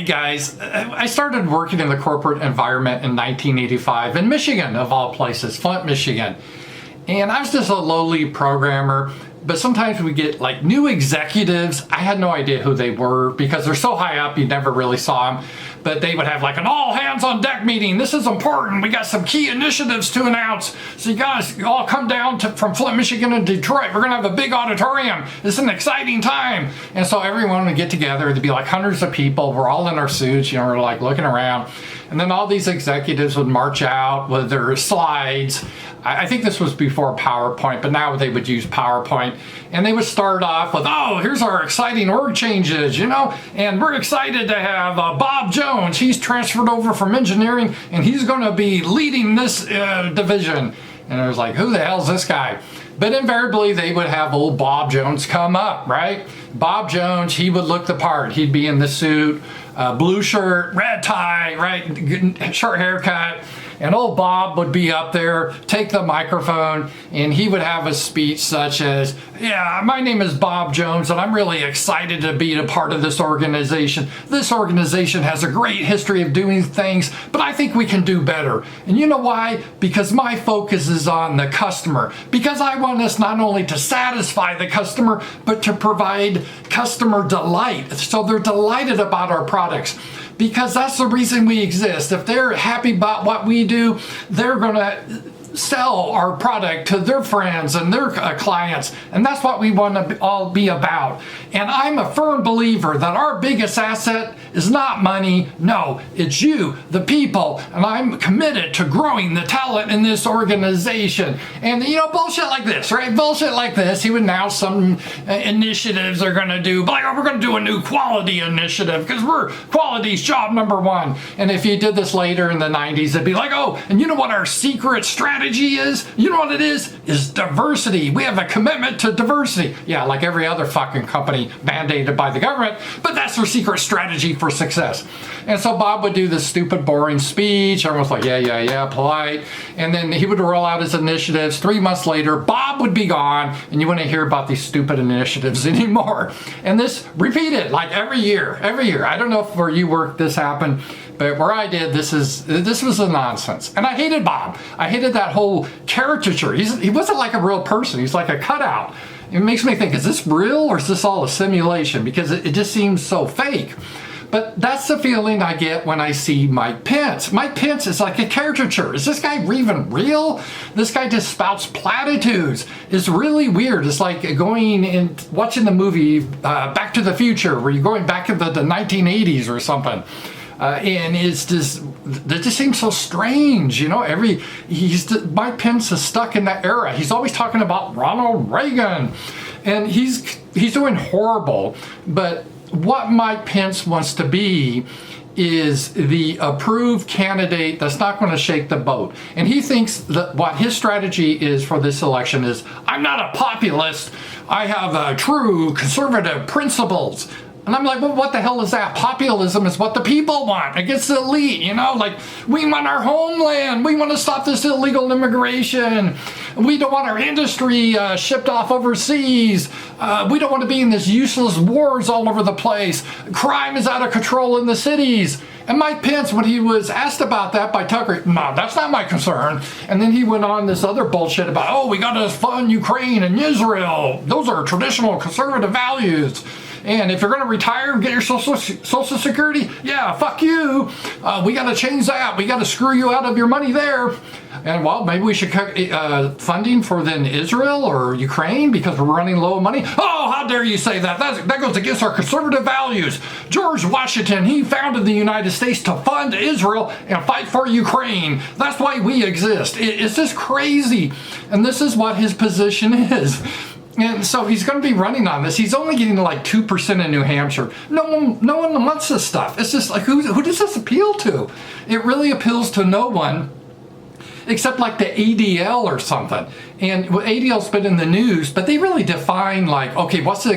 guys, I started working in the corporate environment in 1985 in Michigan, of all places, Flint, Michigan. And I was just a lowly programmer, but sometimes we get like new executives. I had no idea who they were because they're so high up you never really saw them. But they would have like an all hands on deck meeting. This is important. We got some key initiatives to announce. So you guys all come down from Flint, Michigan and Detroit. We're going to have a big auditorium. It's an exciting time. And so everyone would get together. There'd be like hundreds of people. We're all in our suits, you know, we're like looking around. And then all these executives would march out with their slides. I think this was before PowerPoint, but now they would use PowerPoint. And they would start off with, oh, here's our exciting org changes, you know, and we're excited to have Bob Jones. He's transferred over from engineering, and he's going to be leading this division. And I was like, who the hell's this guy? But invariably, they would have old Bob Jones come up, right? Bob Jones, he would look the part. He'd be in the suit, blue shirt, red tie, right? Short haircut. And old Bob would be up there, take the microphone, and he would have a speech such as, yeah, my name is Bob Jones, and I'm really excited to be a part of this organization. This organization has a great history of doing things, but I think we can do better. And you know why? Because my focus is on the customer. Because I want us not only to satisfy the customer, but to provide customer delight. So they're delighted about our products. Because that's the reason we exist. If they're happy about what we do, they're going to sell our product to their friends and their clients, and that's what we want to all be about. And I'm a firm believer that our biggest asset is not money. No, it's you, the people, and I'm committed to growing the talent in this organization. And you know, bullshit like this, right? Bullshit like this. He would announce some initiatives they're going to do, like, oh, we're going to do a new quality initiative because we're quality's job number one. And if you did this later in the 90s, it'd be like, oh, and you know what our secret strategy is? You know what it is? Is diversity. We have a commitment to diversity. Yeah, like every other fucking company mandated by the government, but that's their secret strategy for success. And so Bob would do this stupid, boring speech. Everyone's like, yeah, polite. And then he would roll out his initiatives. 3 months later, Bob would be gone, and you wouldn't hear about these stupid initiatives anymore. And this repeated like every year. I don't know if where you work this happened, but where I did, this was a nonsense. And I hated Bob. I hated that whole caricature. He wasn't like a real person. He's like a cutout. It makes me think, is this real or is this all a simulation? Because it just seems so fake. But that's the feeling I get when I see Mike Pence. Mike Pence is like a caricature. Is this guy even real? This guy just spouts platitudes. It's really weird. It's like going and watching the movie Back to the Future, where you're going back into the 1980s or something. And it's just, that just seems so strange, you know. Mike Pence is stuck in that era. He's always talking about Ronald Reagan, and he's doing horrible. But what Mike Pence wants to be is the approved candidate that's not going to shake the boat. And he thinks that what his strategy is for this election is, I'm not a populist. I have true conservative principles. And I'm like, well, what the hell is that? Populism is what the people want against the elite, you know? Like, we want our homeland. We want to stop this illegal immigration. We don't want our industry shipped off overseas. We don't want to be in this useless wars all over the place. Crime is out of control in the cities. And Mike Pence, when he was asked about that by Tucker, no, that's not my concern. And then he went on this other bullshit about, oh, we got to fund Ukraine and Israel. Those are traditional conservative values. And if you're going to retire and get your social security, yeah, fuck you. We got to change that. We got to screw you out of your money there. And well, maybe we should cut funding for then Israel or Ukraine because we're running low on money. Oh, how dare you say that? That goes against our conservative values. George Washington, he founded the United States to fund Israel and fight for Ukraine. That's why we exist. It's just crazy. And this is what his position is. And so he's going to be running on this. He's only getting like 2% in New Hampshire. No one wants this stuff. It's just like, who does this appeal to? It really appeals to no one except like the ADL or something. And ADL's been in the news, but they really define like, okay, what's the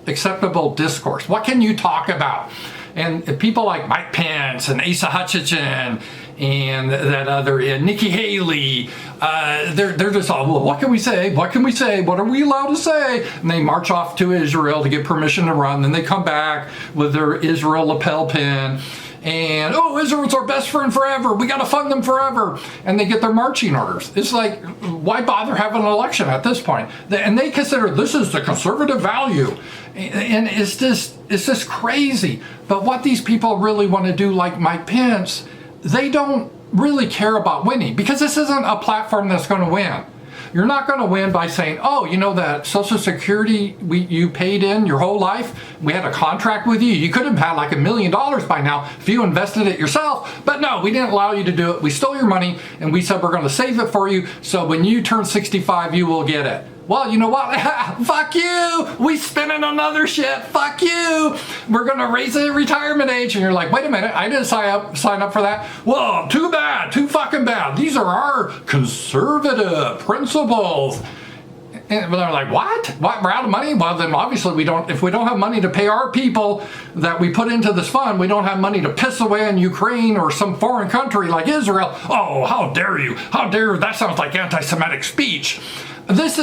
acceptable discourse? What can you talk about? And people like Mike Pence and Asa Hutchinson and that other Nikki Haley. They're just all, well, what can we say? What can we say? What are we allowed to say? And they march off to Israel to get permission to run. Then they come back with their Israel lapel pin. And, oh, Israel's our best friend forever. We got to fund them forever. And they get their marching orders. It's like, why bother having an election at this point? And they consider this is the conservative value. And it's just crazy. But what these people really want to do, like Mike Pence, they don't really care about winning, because this isn't a platform that's going to win. You're not going to win by saying, oh, you know that Social Security you paid in your whole life? We had a contract with you. You could have had like $1 million by now if you invested it yourself. But no, we didn't allow you to do it. We stole your money and we said we're going to save it for you. So when you turn 65, you will get it. Well, you know what? Fuck you. We spending on other shit. Fuck you. We're going to raise the retirement age. And you're like, wait a minute. I didn't sign up for that. Whoa, too bad. Too fucking bad. These are our conservative principles. And they're like, what? We're out of money? Well, then obviously if we don't have money to pay our people that we put into this fund, we don't have money to piss away in Ukraine or some foreign country like Israel. Oh, how dare you? How dare you? That sounds like anti-Semitic speech. This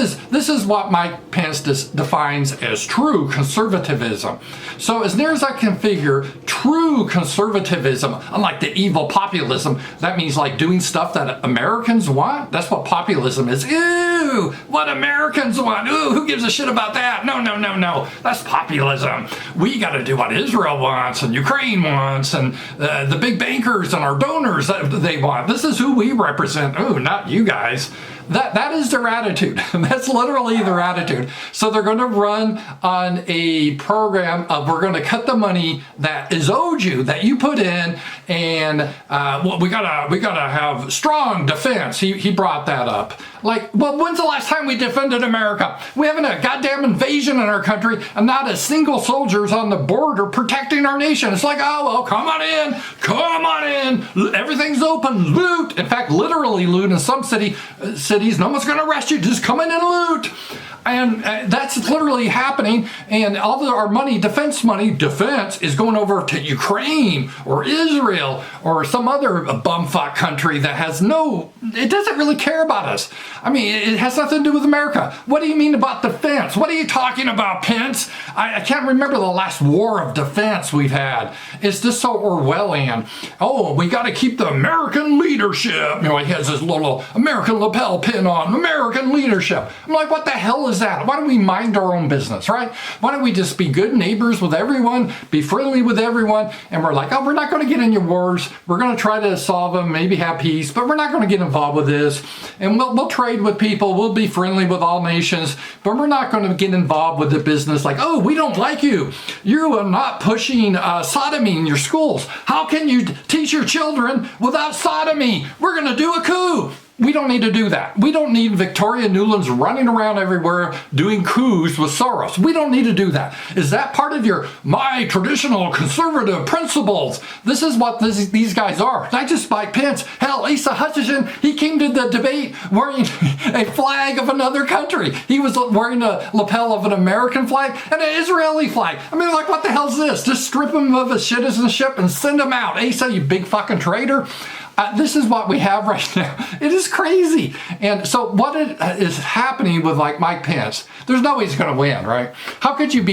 is what Mike Pence defines as true conservatism. So as near as I can figure, true conservatism, unlike the evil populism, that means like doing stuff that Americans want. That's what populism is. Ew, what Americans want. Ooh, who gives a shit about that? No. That's populism. We got to do what Israel wants and Ukraine wants and the big bankers and our donors that they want. This is who we represent. Ooh, not you guys. That is their attitude. That's literally their attitude. So they're going to run on a program of, we're going to cut the money that is owed you, that you put in, and we gotta have strong defense. He brought that up. Like, well, when's the last time we defended America? We haven't a goddamn invasion in our country, and not a single soldier's on the border protecting our nation. It's like, oh well, come on in, everything's open, loot. In fact, literally loot in some cities. No one's going to arrest you. Just come in and loot. And that's literally happening. And all of our money, defense is going over to Ukraine or Israel or some other bumfuck country that has it doesn't really care about us. I mean, it has nothing to do with America. What do you mean about defense? What are you talking about, Pence? I can't remember the last war of defense we've had. It's just so Orwellian. Oh, we got to keep the American leadership. You know, he has his little American lapel pin on, American leadership. I'm like, what the hell is that? Why don't we mind our own business, right? Why don't we just be good neighbors with everyone, be friendly with everyone, and we're like, oh, we're not going to get in your wars. We're going to try to solve them, maybe have peace, but we're not going to get involved with this. And we'll trade with people. We'll be friendly with all nations, but we're not going to get involved with the business like, oh, we don't like you. You are not pushing sodomy in your schools. How can you teach your children without sodomy? We're going to do a coup. We don't need to do that. We don't need Victoria Nuland's running around everywhere doing coups with Soros. We don't need to do that. Is that part of my traditional conservative principles? This is what these guys are. Not just Mike Pence. Hell, Asa Hutchinson, he came to the debate wearing a flag of another country. He was wearing a lapel of an American flag and an Israeli flag. I mean, like, what the hell's this? Just strip him of his citizenship and send him out. Asa, you big fucking traitor. This is what we have right now. It is crazy. And so what is happening with like Mike Pence, there's no way he's going to win, right? How could you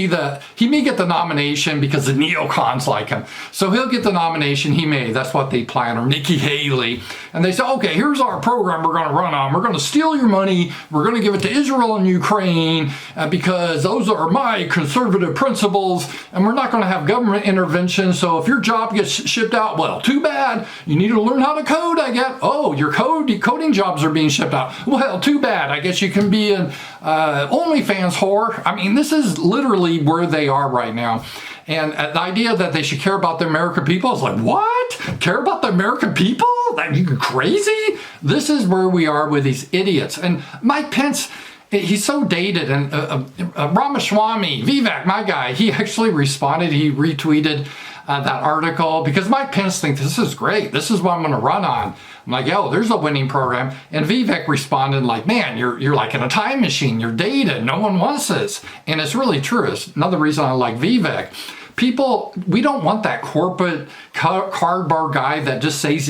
he may get the nomination because the neocons like him. So he'll get the nomination, he may, that's what they plan, or Nikki Haley. And they say, okay, here's our program we're going to run on. We're going to steal your money. We're going to give it to Israel and Ukraine because those are my conservative principles. And we're not going to have government intervention. So if your job gets shipped out, well, too bad. You need to learn how to code, I get. Oh, your coding jobs are being shipped out. Well, too bad. I guess you can be an OnlyFans whore. I mean, this is literally where they are right now. And the idea that they should care about the American people is like, what? Care about the American people? Are you crazy? This is where we are with these idiots. And Mike Pence, he's so dated. And Ramaswamy, Vivek, my guy, he actually responded. He retweeted that article because Mike Pence thinks this is great. This is what I'm going to run on. I'm like, yo, there's a winning program. And Vivek responded like, man, you're like in a time machine. You're dated. No one wants this. And it's really true. It's another reason I like Vivek. People, we don't want that corporate cardboard guy that just says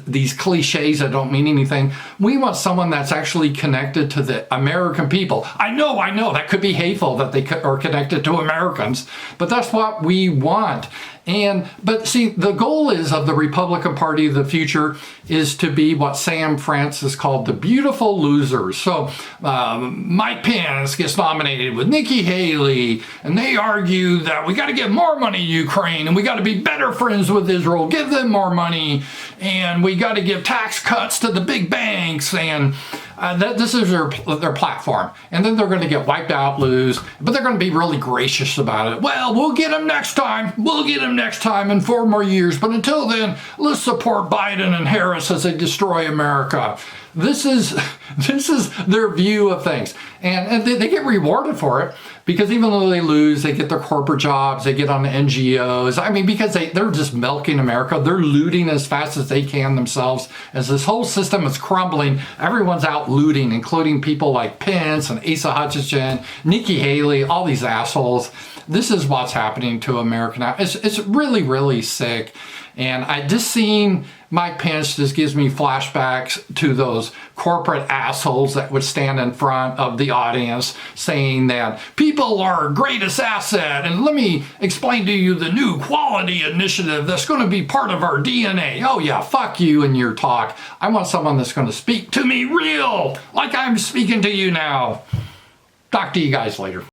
these cliches that don't mean anything. We want someone that's actually connected to the American people. I know, that could be hateful that they are connected to Americans, but that's what we want. But see, the goal is of the Republican Party of the future is to be what Sam Francis called the beautiful losers. So Mike Pence gets nominated with Nikki Haley, and they argue that we got to give more money to Ukraine, and we got to be better friends with Israel, give them more money, and we got to give tax cuts to the big banks, and this is their platform. And then they're going to get wiped out, lose, but they're going to be really gracious about it. Well, we'll get them next time. We'll get them next time in 4 more years. But until then, let's support Biden and Harris as they destroy America. This is their view of things. And they get rewarded for it, because even though they lose, they get their corporate jobs, they get on the NGOs. I mean, because they're just milking America. They're looting as fast as they can themselves. As this whole system is crumbling, everyone's out looting, including people like Pence and Asa Hutchinson, Nikki Haley, all these assholes. This is what's happening to America now. It's really, really sick. And I just seen Mike Pence just gives me flashbacks to those corporate assholes that would stand in front of the audience saying that people are our greatest asset, and let me explain to you the new quality initiative that's going to be part of our DNA. Oh yeah, fuck you and your talk. I want someone that's going to speak to me real, like I'm speaking to you now. Talk to you guys later.